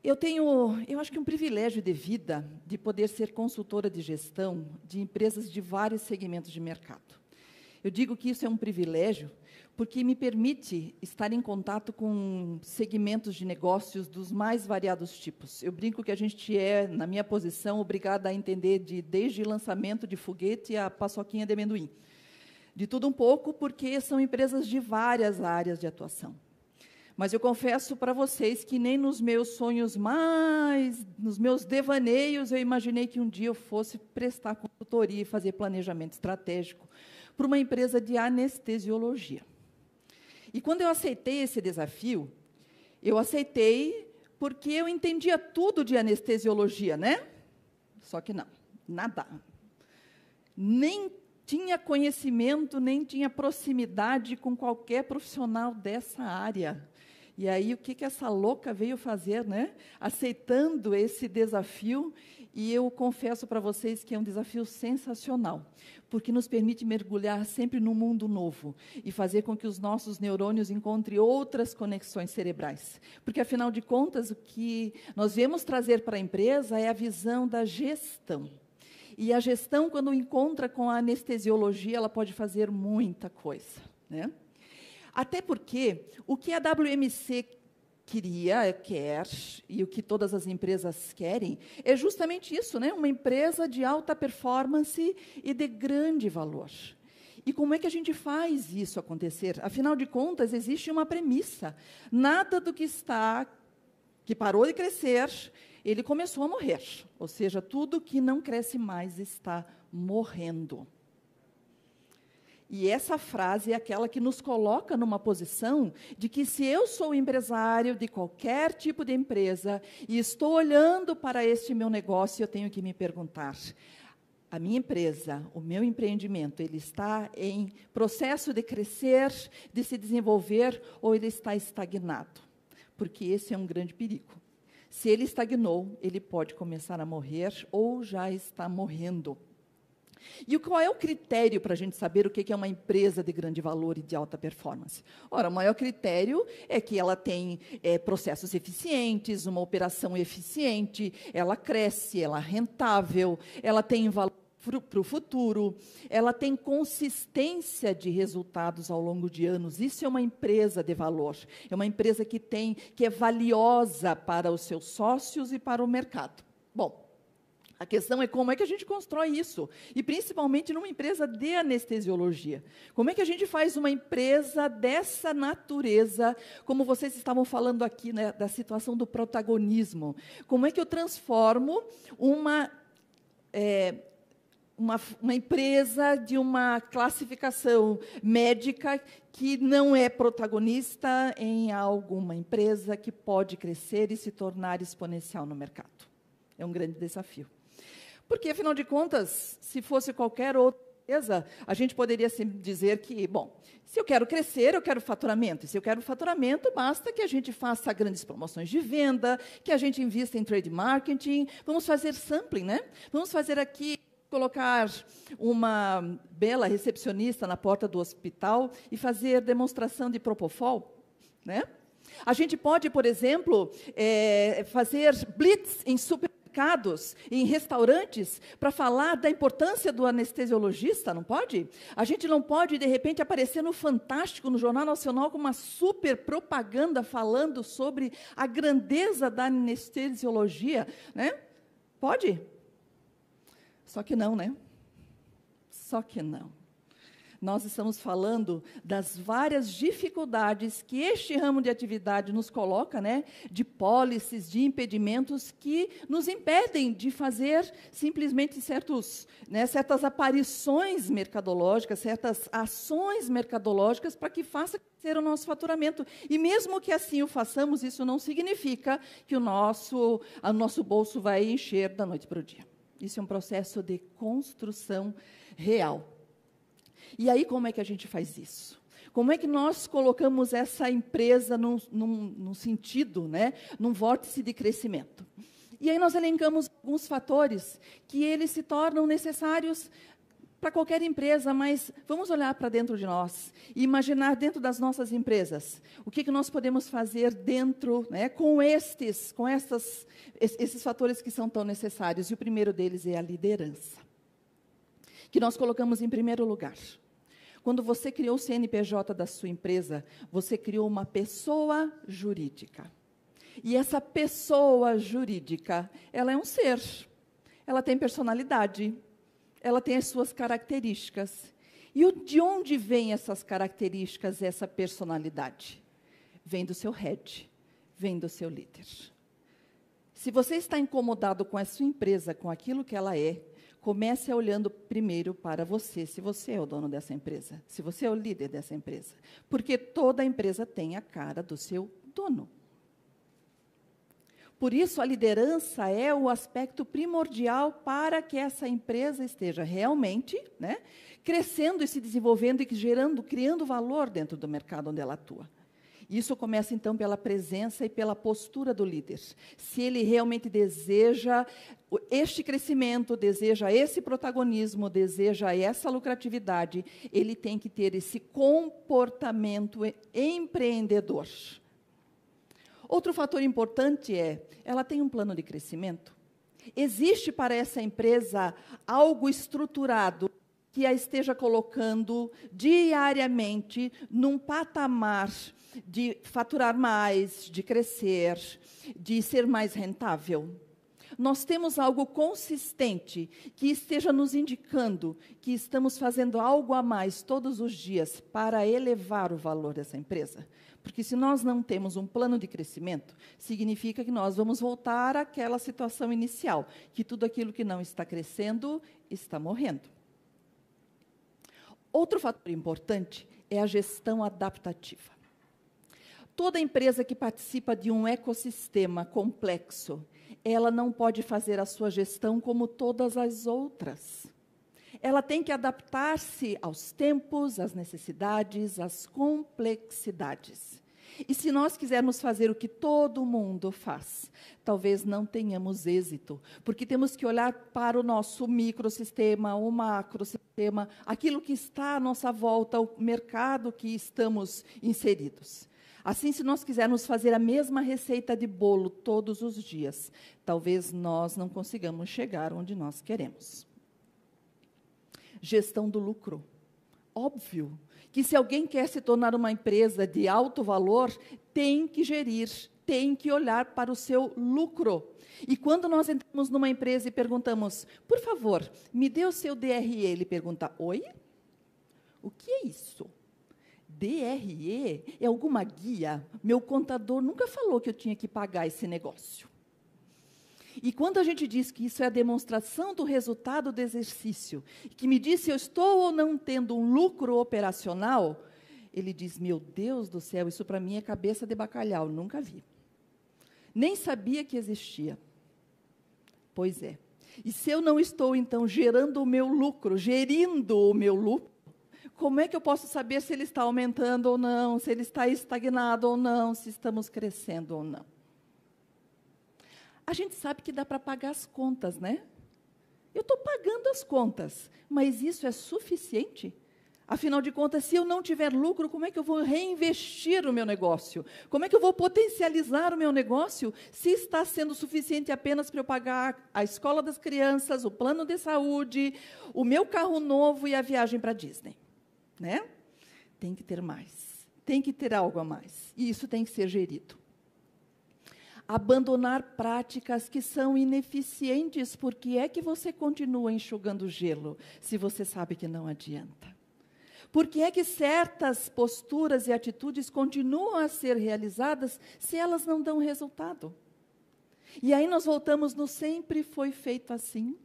Eu acho que um privilégio de vida de poder ser consultora de gestão de empresas de vários segmentos de mercado. Eu digo que isso é um privilégio porque me permite estar em contato com segmentos de negócios dos mais variados tipos. Eu brinco que a gente é, na minha posição, obrigada a entender desde lançamento de foguete a paçoquinha de amendoim. De tudo um pouco, porque são empresas de várias áreas de atuação. Mas eu confesso para vocês que nem nos meus sonhos nos meus devaneios, eu imaginei que um dia eu fosse prestar consultoria e fazer planejamento estratégico para uma empresa de anestesiologia. E quando eu aceitei esse desafio, eu aceitei porque eu entendia tudo de anestesiologia, né? Só que não, nada. Nem tinha conhecimento, nem tinha proximidade com qualquer profissional dessa área. E aí, o que essa louca veio fazer, né? Aceitando esse desafio, e eu confesso para vocês que é um desafio sensacional, porque nos permite mergulhar sempre num mundo novo e fazer com que os nossos neurônios encontrem outras conexões cerebrais. Porque, afinal de contas, o que nós viemos trazer para a empresa é a visão da gestão. E a gestão, quando encontra com a anestesiologia, ela pode fazer muita coisa, né? Até porque o que a WMC quer, e o que todas as empresas querem, é justamente isso, né? Uma empresa de alta performance e de grande valor. E como é que a gente faz isso acontecer? Afinal de contas, existe uma premissa. Nada do que parou de crescer, ele começou a morrer. Ou seja, tudo que não cresce mais está morrendo. E essa frase é aquela que nos coloca numa posição de que, se eu sou empresário de qualquer tipo de empresa e estou olhando para este meu negócio, eu tenho que me perguntar: a minha empresa, o meu empreendimento, ele está em processo de crescer, de se desenvolver, ou ele está estagnado? Porque esse é um grande perigo. Se ele estagnou, ele pode começar a morrer ou já está morrendo. E qual é o critério para a gente saber o que é uma empresa de grande valor e de alta performance? Ora, o maior critério é que ela tem processos eficientes, uma operação eficiente, ela cresce, ela é rentável, ela tem valor para o futuro, ela tem consistência de resultados ao longo de anos. Isso é uma empresa de valor, é uma empresa que é valiosa para os seus sócios e para o mercado. Bom, a questão é como é que a gente constrói isso, e principalmente numa empresa de anestesiologia. Como é que a gente faz uma empresa dessa natureza, como vocês estavam falando aqui, né, da situação do protagonismo? Como é que eu transformo uma empresa de uma classificação médica que não é protagonista em alguma empresa que pode crescer e se tornar exponencial no mercado? É um grande desafio. Porque, afinal de contas, se fosse qualquer outra empresa, a gente poderia sempre dizer que, bom, se eu quero crescer, eu quero faturamento. E se eu quero faturamento, basta que a gente faça grandes promoções de venda, que a gente invista em trade marketing, vamos fazer sampling, né? Vamos fazer aqui, colocar uma bela recepcionista na porta do hospital e fazer demonstração de Propofol, né? A gente pode, por exemplo, fazer blitz em supermercados, em restaurantes, para falar da importância do anestesiologista, não pode? A gente não pode, de repente, aparecer no Fantástico, no Jornal Nacional, com uma super propaganda falando sobre a grandeza da anestesiologia, né? Pode? Só que não, né? Só que não. Nós estamos falando das várias dificuldades que este ramo de atividade nos coloca, né? De pólices, de impedimentos que nos impedem de fazer simplesmente certas aparições mercadológicas, certas ações mercadológicas para que faça crescer o nosso faturamento. E mesmo que assim o façamos, isso não significa que o nosso bolso vai encher da noite para o dia. Isso é um processo de construção real. E aí, como é que a gente faz isso? Como é que nós colocamos essa empresa num sentido, né, num vórtice de crescimento? E aí nós elencamos alguns fatores que eles se tornam necessários para qualquer empresa, mas vamos olhar para dentro de nós e imaginar dentro das nossas empresas o que nós podemos fazer dentro, né, com esses fatores que são tão necessários. E o primeiro deles é a liderança, que nós colocamos em primeiro lugar. Quando você criou o CNPJ da sua empresa, você criou uma pessoa jurídica. E essa pessoa jurídica, ela é um ser, ela tem personalidade, ela tem as suas características. E de onde vêm essas características, essa personalidade? Vem do seu head, vem do seu líder. Se você está incomodado com a sua empresa, com aquilo que ela é, comece olhando primeiro para você, se você é o dono dessa empresa, se você é o líder dessa empresa. Porque toda empresa tem a cara do seu dono. Por isso, a liderança é o aspecto primordial para que essa empresa esteja realmente, né, crescendo e se desenvolvendo e criando valor dentro do mercado onde ela atua. Isso começa, então, pela presença e pela postura do líder. Se ele realmente deseja este crescimento, deseja esse protagonismo, deseja essa lucratividade, ele tem que ter esse comportamento empreendedor. Outro fator importante ela tem um plano de crescimento? Existe para essa empresa algo estruturado que a esteja colocando diariamente num patamar de faturar mais, de crescer, de ser mais rentável? Nós temos algo consistente que esteja nos indicando que estamos fazendo algo a mais todos os dias para elevar o valor dessa empresa? Porque se nós não temos um plano de crescimento, significa que nós vamos voltar àquela situação inicial, que tudo aquilo que não está crescendo está morrendo. Outro fator importante é a gestão adaptativa. Toda empresa que participa de um ecossistema complexo, ela não pode fazer a sua gestão como todas as outras. Ela tem que adaptar-se aos tempos, às necessidades, às complexidades. E se nós quisermos fazer o que todo mundo faz, talvez não tenhamos êxito, porque temos que olhar para o nosso microsistema, o macrosistema, aquilo que está à nossa volta, o mercado que estamos inseridos. Assim, se nós quisermos fazer a mesma receita de bolo todos os dias, talvez nós não consigamos chegar onde nós queremos. Gestão do lucro. Óbvio que se alguém quer se tornar uma empresa de alto valor, tem que gerir, tem que olhar para o seu lucro. E quando nós entramos numa empresa e perguntamos, por favor, me dê o seu DRE, ele pergunta, oi? O que é isso? DRE é alguma guia? Meu contador nunca falou que eu tinha que pagar esse negócio. E quando a gente diz que isso é a demonstração do resultado do exercício, que me diz se eu estou ou não tendo um lucro operacional, ele diz, meu Deus do céu, isso para mim é cabeça de bacalhau, nunca vi. Nem sabia que existia. Pois é. E se eu não estou, então, gerando o meu lucro, gerindo o meu lucro, como é que eu posso saber se ele está aumentando ou não, se ele está estagnado ou não, se estamos crescendo ou não? A gente sabe que dá para pagar as contas, né? Eu estou pagando as contas, mas isso é suficiente? Afinal de contas, se eu não tiver lucro, como é que eu vou reinvestir o meu negócio? Como é que eu vou potencializar o meu negócio se está sendo suficiente apenas para eu pagar a escola das crianças, o plano de saúde, o meu carro novo e a viagem para a Disney? Né? Tem que ter mais, tem que ter algo a mais, e isso tem que ser gerido. Abandonar práticas que são ineficientes, porque é que você continua enxugando gelo, se você sabe que não adianta? Porque é que certas posturas e atitudes continuam a ser realizadas, se elas não dão resultado? E aí nós voltamos no sempre foi feito assim.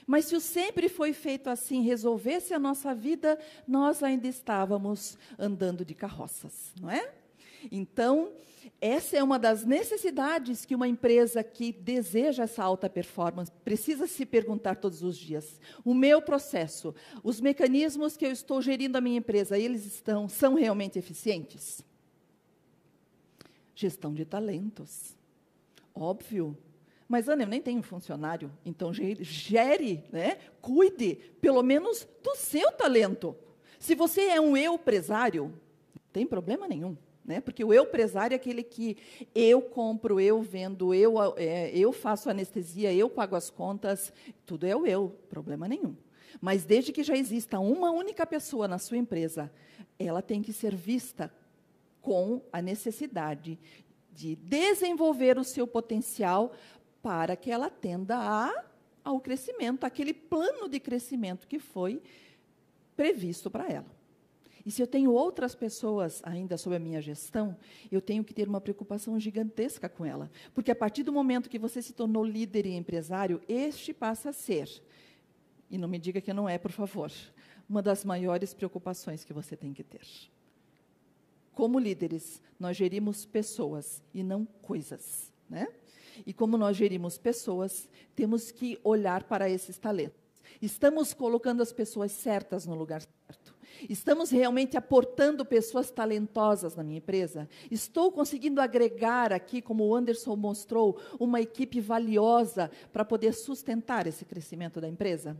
Mas se o sempre foi feito assim resolvesse a nossa vida, nós ainda estávamos andando de carroças, não é? Então, essa é uma das necessidades que uma empresa que deseja essa alta performance precisa se perguntar todos os dias. O meu processo, os mecanismos que eu estou gerindo a minha empresa, são realmente eficientes? Gestão de talentos. Óbvio. Mas, Ana, eu nem tenho funcionário, então gere, né? Cuide, pelo menos, do seu talento. Se você é um eu-presário, não tem problema nenhum. Né? Porque o eu-presário é aquele que eu compro, eu vendo, eu faço anestesia, eu pago as contas, tudo é o eu, problema nenhum. Mas desde que já exista uma única pessoa na sua empresa, ela tem que ser vista com a necessidade de desenvolver o seu potencial para que ela atenda ao crescimento, aquele plano de crescimento que foi previsto para ela. E se eu tenho outras pessoas ainda sob a minha gestão, eu tenho que ter uma preocupação gigantesca com ela. Porque a partir do momento que você se tornou líder e empresário, este passa a ser, e não me diga que não é, por favor, uma das maiores preocupações que você tem que ter. Como líderes, nós gerimos pessoas e não coisas, né? E como nós gerimos pessoas, temos que olhar para esses talentos. Estamos colocando as pessoas certas no lugar certo? Estamos realmente aportando pessoas talentosas na minha empresa? Estou conseguindo agregar aqui, como o Anderson mostrou, uma equipe valiosa para poder sustentar esse crescimento da empresa?